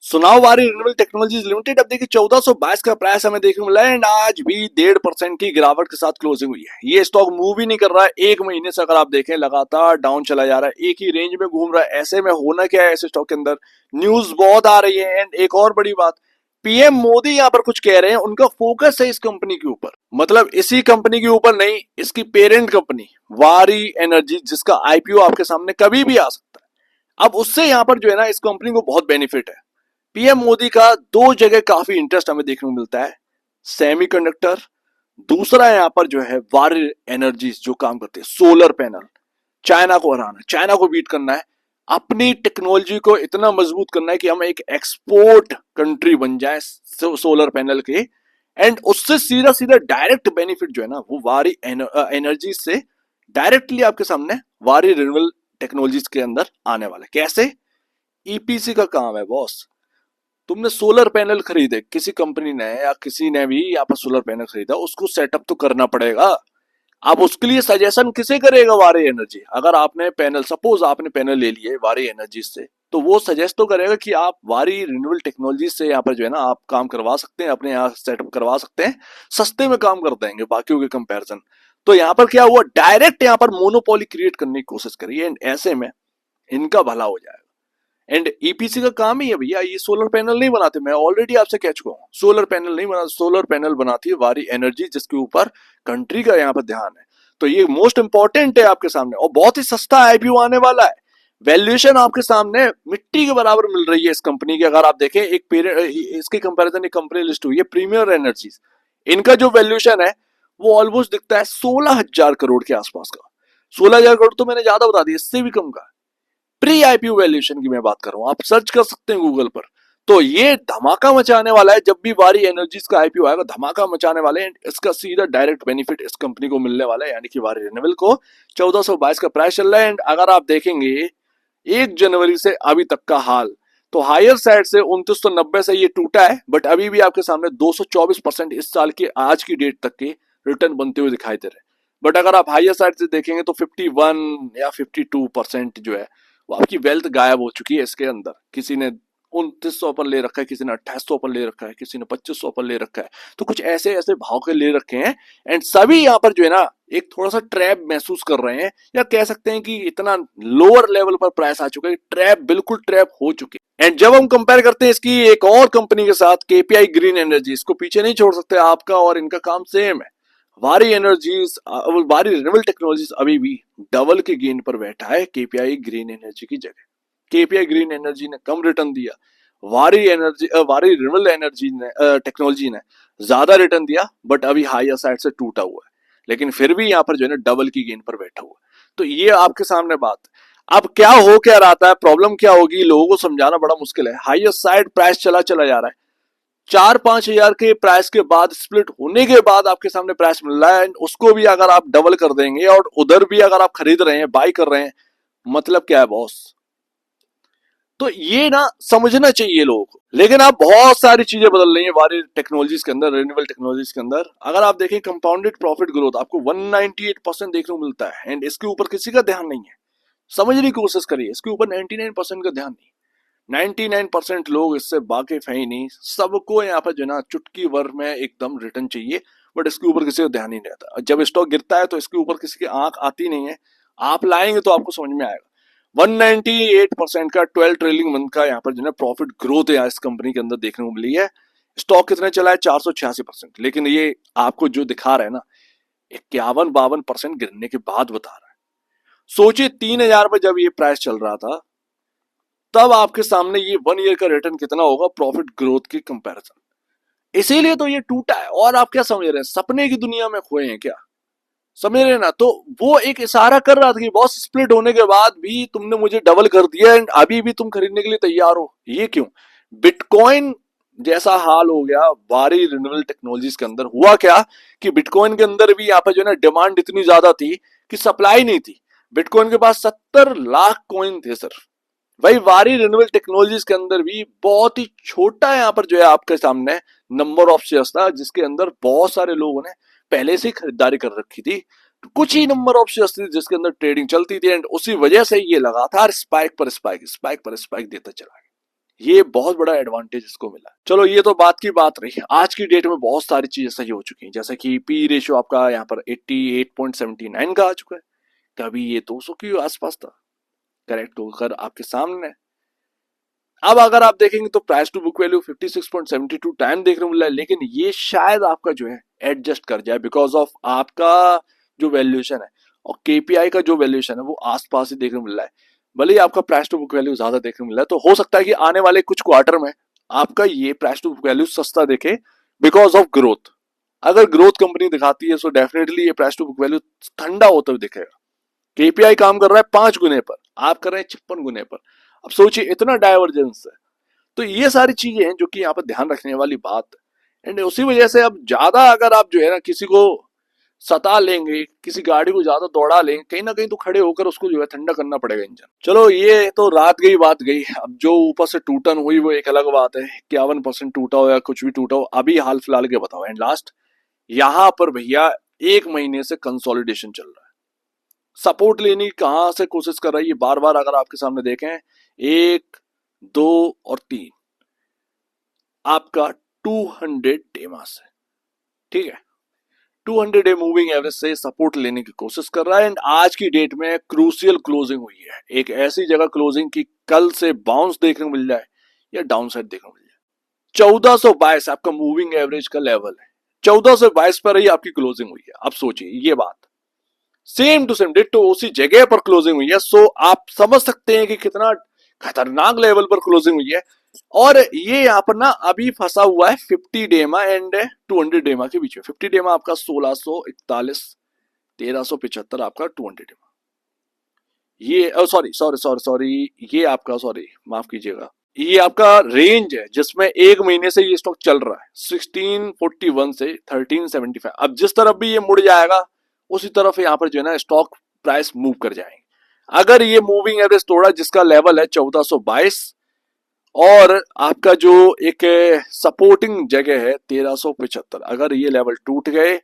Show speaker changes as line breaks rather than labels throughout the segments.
सुनाओ वारी renewable technologies limited. अब देखिए 1422 का प्राइस हमें देखने को मिला है एंड आज भी 1.5% की गिरावट के साथ क्लोजिंग हुई है। ये स्टॉक मूव ही नहीं कर रहा है, एक महीने से अगर आप देखें लगातार डाउन चला जा रहा है, एक ही रेंज में घूम रहा है। ऐसे में होना क्या है, ऐसे स्टॉक के अंदर न्यूज बहुत आ रही है। एंड एक और बड़ी बात, पीएम मोदी यहाँ पर कुछ कह रहे हैं, उनका फोकस है इस कंपनी के ऊपर, मतलब इसी कंपनी के ऊपर नहीं, इसकी पेरेंट कंपनी वारी एनर्जी, जिसका आईपीओ आपके सामने कभी भी आ सकता है। अब उससे यहाँ पर जो है ना, इस कंपनी को बहुत बेनिफिट है। पीएम मोदी का दो जगह काफी इंटरेस्ट हमें देखने को मिलता है, सेमीकंडक्टर, दूसरा यहाँ पर जो है वारी एनर्जीज जो काम करते हैं सोलर पैनल। चाइना को हराना, चाइना को बीट करना है, अपनी टेक्नोलॉजी को इतना मजबूत करना है कि हम एक एक्सपोर्ट कंट्री बन जाए सोलर पैनल के। एंड उससे सीधा सीधा डायरेक्ट बेनिफिट जो है ना, वो वारी एनर्जी से डायरेक्टली आपके सामने वारी रिन्यूएबल टेक्नोलॉजीज के अंदर आने वाला है। कैसे? ईपीसी का काम है बॉस। तुमने सोलर पैनल खरीदे, किसी कंपनी ने या किसी ने भी यहाँ पर सोलर पैनल खरीदा, उसको सेटअप तो करना पड़ेगा। अब उसके लिए सजेशन किसे करेगा? वारी एनर्जी। अगर आपने पैनल, सपोज आपने पैनल ले लिए वारी एनर्जी से, तो वो सजेस्ट तो करेगा कि आप वारी रिन्यूएबल टेक्नोलॉजी से यहाँ पर जो है ना आप काम करवा सकते हैं, अपने यहाँ सेटअप करवा सकते हैं, सस्ते में काम कर देंगे बाकियों के कंपैरिजन। तो यहाँ पर क्या हुआ, डायरेक्ट यहाँ पर मोनोपोली क्रिएट करने की कोशिश करिए एंड ऐसे में इनका भला हो जाएगा। एंड ईपीसी का काम ही है भैया, ये सोलर पैनल नहीं बनाते, मैं ऑलरेडी आपसे कह चुका हूँ, सोलर पैनल नहीं बना, सोलर पैनल बनाती है वारी एनर्जी, जिसके ऊपर कंट्री का यहाँ पर ध्यान है। तो ये मोस्ट इंपॉर्टेंट है आपके सामने, और बहुत ही सस्ता आईपीओ आने वाला है। वैल्यूएशन आपके सामने मिट्टी के बराबर मिल रही है इस कंपनी की। अगर आप देखें एक इसके कंपैरिजन एक कंपनी लिस्ट हुई है प्रीमियर एनर्जीज, इनका जो वैल्यूएशन है वो ऑलमोस्ट दिखता है 16,000 करोड़ के आसपास का। 16,000 करोड़ तो मैंने ज्यादा बता दिया, इससे भी कम का। प्री आईपीओ वैल्यूएशन की मैं बात कर रहा हूं, आप सर्च कर सकते हैं गूगल पर। तो ये धमाका मचाने वाला है, जब भी वारी एनर्जीज का आईपीओ आएगा धमाका मचाने वाले हैं। इसका सीधा डायरेक्ट बेनिफिट इस कंपनी को मिलने वाला है, यानी कि वारी रिन्यूएबल को 1422 का प्राइस चल रहा है। एंड अगर आप देखेंगे 1 जनवरी से अभी तक का हाल, तो हायर साइड से 2990 से ये टूटा है, बट अभी भी आपके सामने 224% इस साल की आज की डेट तक के रिटर्न बनते हुए दिखाई दे रहे हैं। बट अगर आप हायर साइड से देखेंगे तो 51 या 52% जो है वो आपकी वेल्थ गायब हो चुकी है इसके अंदर। किसी ने 2900 पर ले रखा है, किसी ने 2800 पर ले रखा है, किसी ने 2500 पर ले रखा है, तो कुछ ऐसे ऐसे भाव के ले रखे हैं। एंड सभी यहाँ पर जो है ना एक थोड़ा सा ट्रैप महसूस कर रहे हैं, या कह सकते हैं कि इतना लोअर लेवल पर प्राइस आ चुका है, ट्रैप बिल्कुल ट्रैप हो चुके हैं। एंड जब हम कंपेयर करते हैं इसकी एक और कंपनी के साथ, केपीआई ग्रीन एनर्जी, इसको पीछे नहीं छोड़ सकते, आपका और इनका काम सेम है। वारी एनर्जीज, वारी रिन्यूएबल टेक्नोलॉजीज अभी भी डबल के गेन पर बैठा है केपीआई ग्रीन एनर्जी की जगह। केपीआई ग्रीन एनर्जी ने कम रिटर्न दिया, वारी रिन्यूएबल एनर्जी ने टेक्नोलॉजी ने ज्यादा रिटर्न दिया, बट अभी हायर साइड से टूटा हुआ है, लेकिन फिर भी यहाँ पर जो है ना डबल की गेन पर बैठा हुआ है। तो ये आपके सामने बात। अब क्या हो क्या रहा है, प्रॉब्लम क्या होगी, लोगों को समझाना बड़ा मुश्किल है। हायर साइड प्राइस चला चला जा रहा है, 4-5 हजार के प्राइस के बाद, स्प्लिट होने के बाद आपके सामने प्राइस मिल रहा है। उसको भी अगर आप डबल कर देंगे और उधर भी अगर आप खरीद रहे हैं, बाई कर रहे हैं, मतलब क्या है बॉस? तो ये ना समझना चाहिए लोगों को। लेकिन आप बहुत सारी चीजें बदल रही हैं वारी टेक्नोलॉजीज के अंदर, रिन्यूएबल टेक्नोलॉजीज के अंदर। अगर आप देखें कंपाउंडेड प्रॉफिट ग्रोथ आपको 198% देखने को मिलता है, एंड इसके ऊपर किसी का ध्यान नहीं है। समझने की कोशिश करिए, इसके ऊपर 99% का ध्यान नहीं। 99% लोग इससे वाकिफ है ही नहीं। सबको यहाँ पर जो ना चुटकी भर में एकदम रिटर्न चाहिए, बट इसके ऊपर किसी को ध्यान नहीं रहता। जब स्टॉक गिरता है तो इसके ऊपर किसी की आंख आती नहीं है। आप लाएंगे तो आपको समझ में आएगा। 198% का 12 ट्रेलिंग मंथ का यहाँ पर जो है प्रॉफिट ग्रोथ है इस कंपनी के अंदर देखने को मिली है। स्टॉक कितने चला है? 486%। लेकिन ये आपको जो दिखा रहा है ना 51-52% गिरने के बाद बता रहा है। सोचिए 3,000 पर जब ये प्राइस चल रहा था, तब आपके सामने ये 1 ईयर का रिटर्न कितना होगा प्रॉफिट ग्रोथ की कंपैरिजन। इसीलिए तो ये टूटा है। और आप क्या समझ रहे हैं, सपने की दुनिया में खोए हैं क्या? समझ रहे ना? तो वो एक इशारा कर रहा था कि बॉस स्प्लिट होने के बाद भी तुमने मुझे डबल कर दिया एंड अभी भी तुम खरीदने के लिए तैयार हो, ये क्यों? बिटकॉइन जैसा हाल हो गया वारी रिन्यूएबल टेक्नोलॉजीज के अंदर। हुआ क्या कि बिटकॉइन के अंदर भी यहाँ पर जो है ना डिमांड इतनी ज्यादा थी कि सप्लाई नहीं थी। बिटकॉइन के पास 70 लाख कॉइन थे सर। वही वारी रिन्यूएबल टेक्नोलॉजीज के अंदर भी बहुत ही छोटा यहाँ पर जो है आपके सामने नंबर ऑफ शेयर्स था, जिसके अंदर बहुत सारे लोगों ने पहले से ही खरीदारी कर रखी थी। तो कुछ ही नंबर ऑफ शेयर्स थी जिसके अंदर ट्रेडिंग चलती थी, एंड उसी वजह से ये लगातार स्पाइक पर स्पाइक, स्पाइक पर स्पाइक देता चला गया। ये बहुत बड़ा एडवांटेज इसको मिला। चलो ये तो बात की बात रही। आज की डेट में बहुत सारी चीजें सही हो चुकी हैं, जैसे कि पी रेशियो आपका यहाँ पर 88.79 का आ चुका है, कभी ये 200 के आसपास था, करेक्ट होकर आपके सामने। अब अगर आप देखेंगे तो price to book value 56.72 time देखने को मिला है, लेकिन ये शायद आपका जो है एडजस्ट कर जाए बिकॉज ऑफ आपका जो वैल्यूएशन है और केपीआई का जो वैल्यूएशन है वो आसपास ही देखने को मिल रहा है। भले ही आपका प्राइस टू बुक वैल्यू ज्यादा देखने को मिल रहा है, तो हो सकता है कि आने वाले कुछ क्वार्टर में आपका ये प्राइस टू बुक वैल्यू सस्ता देखे बिकॉज ऑफ ग्रोथ। अगर ग्रोथ कंपनी दिखाती है तो डेफिनेटली ये प्राइस टू बुक वैल्यू ठंडा होता हुआ दिखेगा। केपीआई काम कर रहा है 5 गुने पर, आप कर रहे हैं 56 गुने पर। अब सोचिए इतना डाइवर्जेंस है। तो ये सारी चीजें हैं जो कि यहाँ पर ध्यान रखने वाली बात है। एंड उसी वजह से अब ज्यादा अगर आप जो है ना किसी को सता लेंगे, किसी गाड़ी को ज्यादा दौड़ा लेंगे, कहीं ना कहीं तो खड़े होकर उसको जो है ठंडा करना पड़ेगा इंजन। चलो ये तो रात गई बात गई। अब जो ऊपर से टूटन हुई वो एक अलग बात है, 51% टूटा हो या कुछ भी टूटा हो, अभी हाल फिलहाल के बताओ। एंड लास्ट यहाँ पर भैया 1 महीने से कंसोलिडेशन चल रहा है। सपोर्ट लेने की कहां से कोशिश कर रही है, बार बार अगर आपके सामने देखें 1, 2 और 3 आपका 200 डे मास है, ठीक है। 200 डे मूविंग एवरेज से सपोर्ट लेने की कोशिश कर रहा है। एंड आज की डेट में क्रूशियल क्लोजिंग हुई है, एक ऐसी जगह क्लोजिंग की कल से बाउंस देखने को मिल जाए या डाउन साइड देखने को मिल जाए। 1422 आपका मूविंग एवरेज का लेवल है, 1422 पर ही आपकी क्लोजिंग हुई है। अब सोचिए ये बात, सेम टू सेम डिट्टो उसी जगह पर क्लोजिंग हुई है। सो आप समझ सकते हैं कि कितना खतरनाक लेवल पर क्लोजिंग हुई है। और ये यहाँ पर ना अभी फंसा हुआ है 50 डेमा एंड 200 डेमा के बीच में। 50 डेमा आपका 1641, 1375 आपका 200 डेमा। ये सॉरी सॉरी सॉरी सॉरी ये आपका, सॉरी माफ कीजिएगा, ये आपका रेंज है जिसमें 1 महीने से ये स्टॉक चल रहा है 1641 से 1375। अब जिस तरफ भी ये मुड़ जाएगा उसी तरफ यहाँ पर जो है ना स्टॉक प्राइस मूव कर जाएंगे। अगर ये मूविंग एवरेज तोड़ा जिसका लेवल है 1422 और आपका जो एक सपोर्टिंग जगह है 1375, अगर ये लेवल टूट गए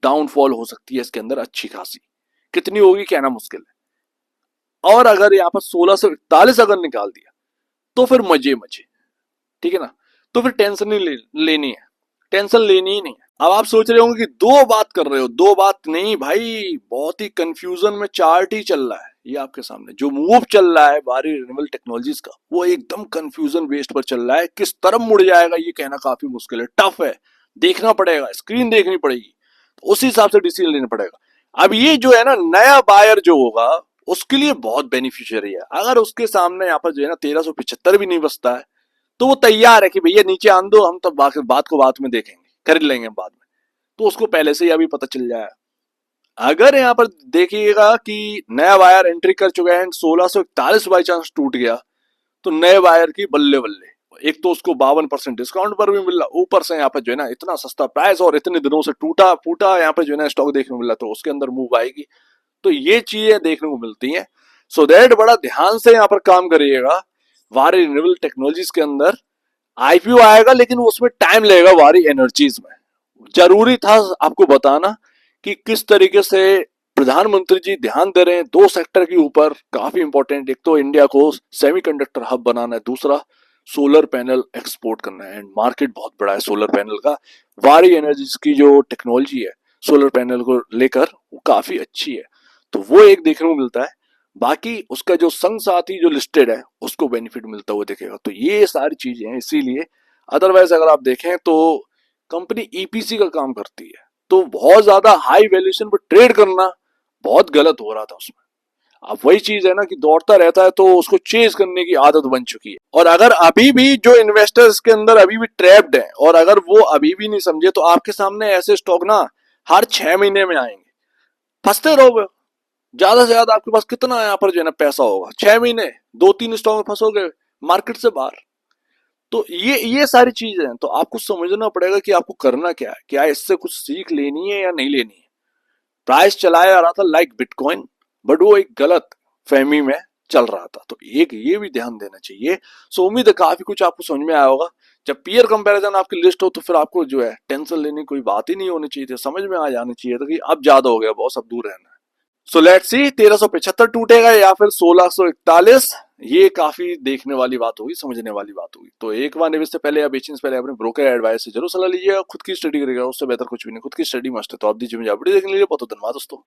डाउनफॉल हो सकती है इसके अंदर अच्छी खासी। कितनी होगी कहना मुश्किल है। और अगर यहाँ पर 1641 अगर निकाल दिया तो फिर मजे मजे, ठीक है ना। तो फिर टेंशन नहीं लेनी है, टेंशन लेनी ही नहीं है। अब आप सोच रहे होंगे कि दो बात कर रहे हो, दो बात नहीं भाई, बहुत ही कंफ्यूजन में चार्ट ही चल रहा है। ये आपके सामने जो मूव चल रहा है वारी रिन्यूएबल टेक्नोलॉजीज का वो एकदम कंफ्यूजन बेस्ड पर चल रहा है। किस तरफ मुड़ जाएगा ये कहना काफी मुश्किल है, टफ है, देखना पड़ेगा, स्क्रीन देखनी पड़ेगी, तो उसी हिसाब से डिसीजन लेना पड़ेगा। अब ये जो है ना नया बायर जो होगा उसके लिए बहुत बेनिफिशियरी है। अगर उसके सामने यहाँ पर जो है ना 1375 भी नहीं बचता है तो वो तैयार है कि भैया नीचे आन दो, हम तब बात को बाद में देखेंगे, खरीद लेंगे बाद में, तो उसको पहले से ही अभी पता चल जाए। अगर यहाँ पर देखिएगा कि नया वायर एंट्री कर चुका है 1641 बाई चांस टूट गया तो नए वायर की बल्ले बल्ले, एक तो उसको 52% डिस्काउंट पर भी मिल रहा, ऊपर से यहाँ पर जो है ना इतना सस्ता प्राइस और इतने दिनों से टूटा फूटा यहाँ पर जो है ना स्टॉक देखने को मिल रहा, तो उसके अंदर मूव आएगी। तो ये चीजें देखने को मिलती हैं। सो दैट बड़ा ध्यान से यहाँ पर काम करिएगा। वारी रिन्यूएबल टेक्नोलॉजीज के अंदर आईपीओ आएगा लेकिन उसमें टाइम लगेगा वारी एनर्जीज में। जरूरी था आपको बताना कि किस तरीके से प्रधानमंत्री जी ध्यान दे रहे हैं दो सेक्टर के ऊपर, काफी इंपॉर्टेंट। एक तो इंडिया को सेमीकंडक्टर हब बनाना है, दूसरा सोलर पैनल एक्सपोर्ट करना है। एंड मार्केट बहुत बड़ा है सोलर पैनल का। वारी एनर्जीज की जो टेक्नोलॉजी है सोलर पैनल को लेकर वो काफी अच्छी है, तो वो एक देखने को मिलता है। बाकी उसका जो संग साथी जो लिस्टेड है उसको बेनिफिट मिलता हुआ दिखेगा। तो ये सारी चीजें हैं, इसीलिए अदरवाइज अगर आप देखें तो कंपनी ईपीसी का काम करती है, तो बहुत ज्यादा हाई वैल्यूएशन पर ट्रेड करना बहुत गलत हो रहा था उसमें। अब वही चीज है ना कि दौड़ता रहता है तो उसको चेज करने की आदत बन चुकी है। और अगर अभी भी जो इन्वेस्टर्स के अंदर अभी भी ट्रैप्ड है और अगर वो अभी भी नहीं समझे तो आपके सामने ऐसे स्टॉक ना हर 6 महीने में आएंगे, फंसते रहोगे। ज्यादा से ज्यादा आपके पास कितना यहाँ पर जो है ना पैसा होगा, 6 महीने 2-3 स्टॉक में फंसोगे मार्केट से बाहर। तो ये सारी चीजें हैं, तो आपको समझना पड़ेगा कि आपको करना क्या है, क्या इससे कुछ सीख लेनी है या नहीं लेनी है। प्राइस चलाया रहा था लाइक बिटकॉइन, बट वो एक गलत फहमी में चल रहा था, तो एक ये भी ध्यान देना चाहिए। सो उम्मीद है काफी कुछ आपको समझ में आया होगा। जब पीयर कंपैरिजन आपकी लिस्ट हो तो फिर आपको जो है टेंशन लेने की कोई बात ही नहीं होनी चाहिए थी, समझ में आ जाना चाहिए था कि अब ज्यादा हो गया बॉस, अब दूर रहना है। सो लेट्स सी 1375 टूटेगा या फिर 1641 ये काफी देखने वाली बात होगी, समझने वाली बात होगी। तो एक बार निवेश से पहले या बेचने से पहले अपने ब्रोकर एडवाइस से जरूर सलाह लीजिएगा। खुद की स्टडी करिएगा, उससे बेहतर कुछ भी नहीं। खुद की स्टडी मस्ट है। तो आप दीजिए मुझे अपडेट देखने के लिए बहुत धन्यवाद दोस्तों।